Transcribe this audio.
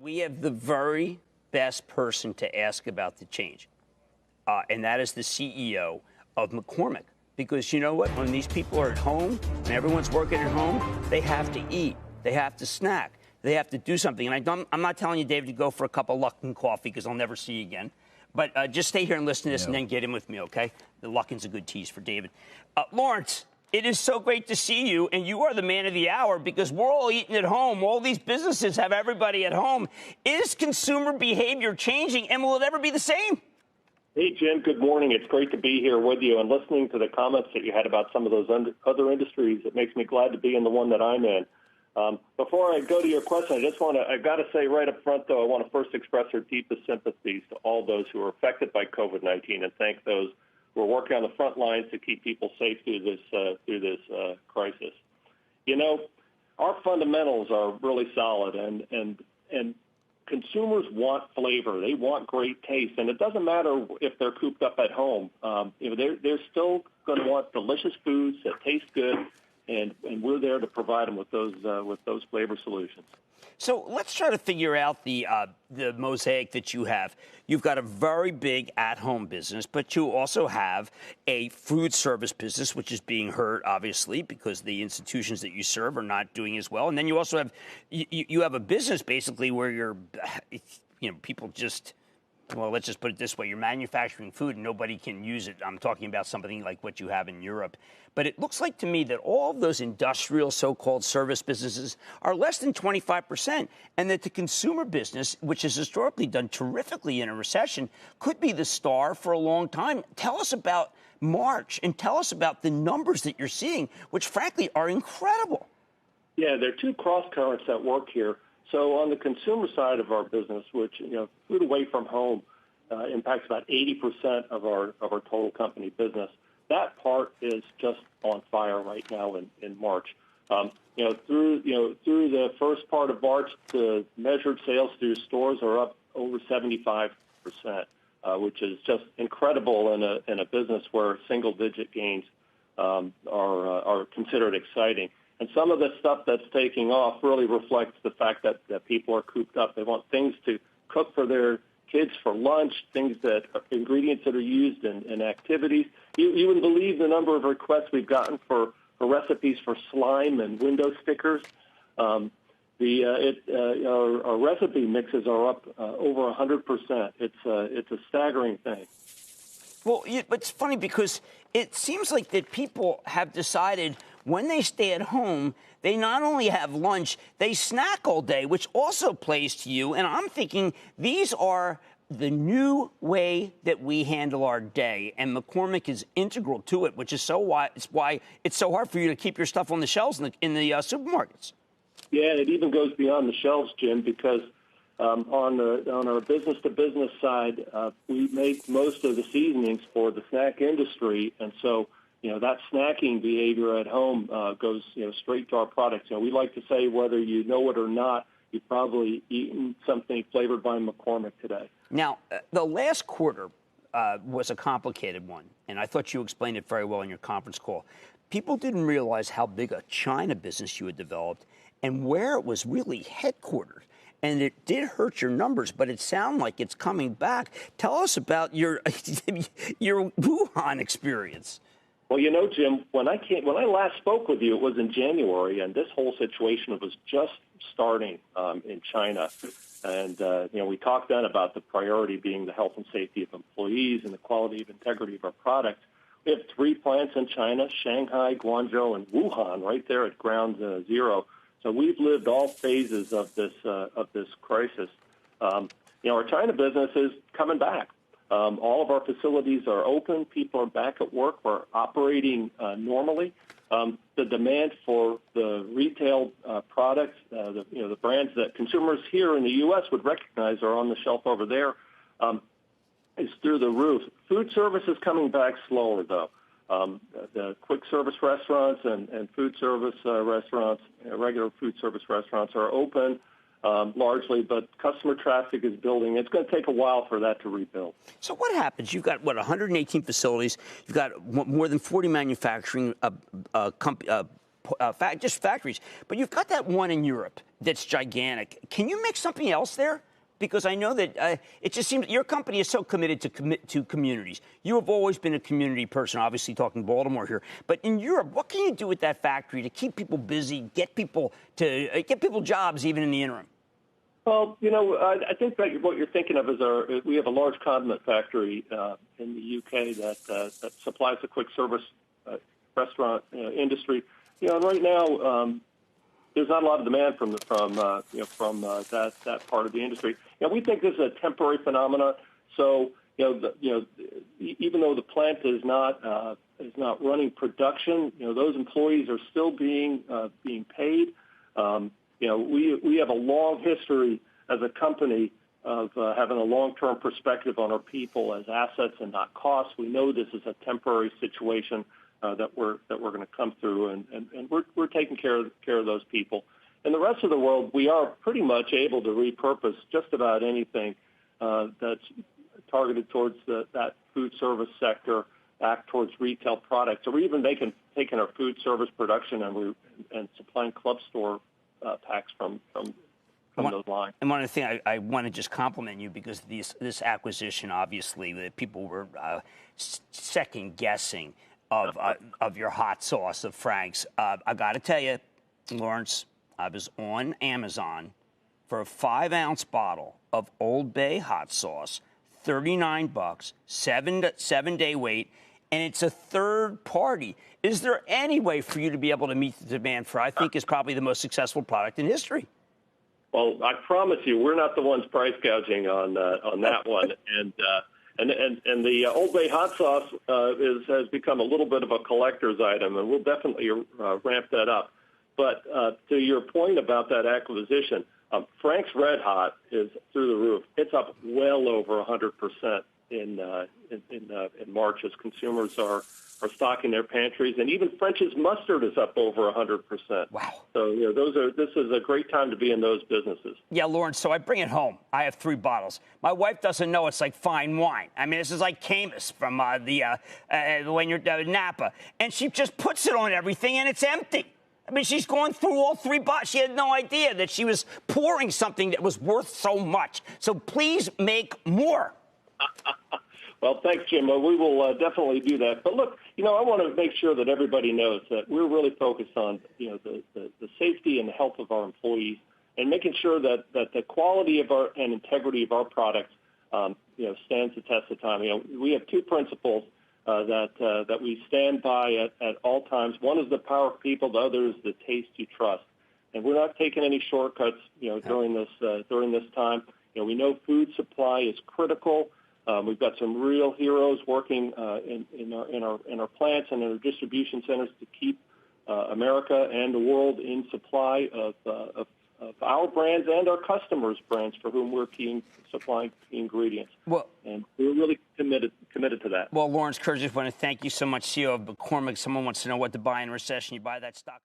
We have the very best person to ask about the change, and that is the CEO of McCormick. Because you know what? When these people are at home and everyone's working at home, they have to eat. They have to snack. They have to do something. And I'm not telling you, David, to go for a cup of Luckin coffee because I'll never see you again. But just stay here and listen to this and then get in with me, okay? The Luckin's a good tease for David. Lawrence, it is so great to see you, and you are the man of the hour because we're all eating at home. All these businesses have everybody at home. Is consumer behavior changing, and will it ever be the same? Hey, Jim, good morning. It's great to be here with you and listening to the comments that you had about some of those other industries. It makes me glad to be in the one that I'm in. Before I go to your question, I've got to say right up front, though, I want to first express our deepest sympathies to all those who are affected by COVID-19 and thank those who are working on the front lines to keep people safe through this crisis. You know, our fundamentals are really solid, and consumers want flavor. They want great taste, and it doesn't matter if they're cooped up at home. They're still going to want delicious foods that taste good, and we're there to provide them with those flavor solutions. So let's try to figure out the mosaic that you have. You've got a very big at-home business, but you also have a food service business, which is being hurt, obviously, because the institutions that you serve are not doing as well. And then you also have you have a business basically where people just. Well, let's just put it this way. You're manufacturing food and nobody can use it. I'm talking about something like what you have in Europe. But it looks like to me that all of those industrial so-called service businesses are less than 25%, and that the consumer business, which has historically done terrifically in a recession, could be the star for a long time. Tell us about March and tell us about the numbers that you're seeing, which frankly are incredible. Yeah, there are two cross currents at work here. So on the consumer side of our business, which, food away from home impacts about 80% of our total company business, that part is just on fire right now in March. Through the first part of March, the measured sales through stores are up over 75%, which is just incredible in a business where single-digit gains are considered exciting. And some of the stuff that's taking off really reflects the fact that people are cooped up. They want things to cook for their kids for lunch, ingredients that are used in activities. You wouldn't believe the number of requests we've gotten for recipes for slime and window stickers. Our recipe mixes are up over 100%. It's a staggering thing. Well, it's funny because it seems like that people have decided when they stay at home, they not only have lunch, they snack all day, which also plays to you. And I'm thinking these are the new way that we handle our day. And McCormick is integral to it, which is why it's so hard for you to keep your stuff on the shelves in the supermarkets. Yeah, it even goes beyond the shelves, Jim, because on our business-to-business side, we make most of the seasonings for the snack industry. And so that snacking behavior at home goes, straight to our products. We like to say whether you know it or not, you've probably eaten something flavored by McCormick today. Now, the last quarter was a complicated one, and I thought you explained it very well in your conference call. People didn't realize how big a China business you had developed and where it was really headquartered. And it did hurt your numbers, but it sounds like it's coming back. Tell us about your Wuhan experience. Well, Jim, when I last spoke with you, it was in January, and this whole situation was just starting in China. And, we talked then about the priority being the health and safety of employees and the quality and integrity of our products. We have 3 plants in China, Shanghai, Guangzhou, and Wuhan, right there at ground zero. So we've lived all phases of this crisis. Our China business is coming back. All of our facilities are open. People are back at work. We're operating normally. The demand for the retail products, the brands that consumers here in the U.S. would recognize are on the shelf over there, is through the roof. Food service is coming back slower, though. The quick service restaurants and food service restaurants, regular food service restaurants are open largely, but customer traffic is building. It's going to take a while for that to rebuild. So what happens? You've got, 118 facilities. You've got more than 40 manufacturing just factories. But you've got that one in Europe that's gigantic. Can you make something else there? Because I know that it just seems your company is so committed to communities. You have always been a community person, obviously talking Baltimore here. But in Europe, what can you do with that factory to keep people busy, get people jobs even in the interim? Well, I think that what you're thinking of is we have a large condiment factory in the UK that supplies the quick service restaurant industry. And right now there's not a lot of demand from that part of the industry. We think this is a temporary phenomenon. So even though the plant is not running production, those employees are still being paid. We have a long history as a company of having a long-term perspective on our people as assets and not costs. We know this is a temporary situation that we're going to come through, and we're taking care of those people. In the rest of the world, we are pretty much able to repurpose just about anything that's targeted towards that food service sector back towards retail products, or even taking our food service production and supplying club store packs from those lines. And one of the things I want to just compliment you, because this acquisition, obviously, that people were second guessing of your hot sauce of Frank's. I got to tell you, Lawrence, I was on Amazon for a 5-ounce bottle of Old Bay hot sauce, $39, 7-day wait, and it's a third party. Is there any way for you to be able to meet the demand for, I think, is probably the most successful product in history? Well, I promise you, we're not the ones price gouging on that one. And the Old Bay hot sauce has become a little bit of a collector's item, and we'll definitely ramp that up. But to your point about that acquisition, Frank's RedHot is through the roof. It's up well over 100% in March as consumers are stocking their pantries, and even French's mustard is up over 100%. Wow! So this is a great time to be in those businesses. Yeah, Lawrence. So I bring it home. I have 3 bottles. My wife doesn't know it's like fine wine. I mean, this is like Camus from when you're Napa, and she just puts it on everything, and it's empty. I mean, she's going through all 3 bottles. She had no idea that she was pouring something that was worth so much. So please make more. Well, thanks, Jim. We will definitely do that. But look, I want to make sure that everybody knows that we're really focused on, the safety and the health of our employees, and making sure that the quality of and integrity of our products, stands the test of time. We have 2 principles that we stand by at all times. One is the power of people. The other is the taste you trust. And we're not taking any shortcuts, during this time. We know food supply is critical. We've got some real heroes working in our plants and in our distribution centers to keep America and the world in supply of our brands and our customers' brands for whom we're supplying key ingredients. Well, and we're really committed to that. Well, Lawrence Kurzius, I want to thank you so much, CEO of McCormick. Someone wants to know what to buy in a recession. You buy that stock.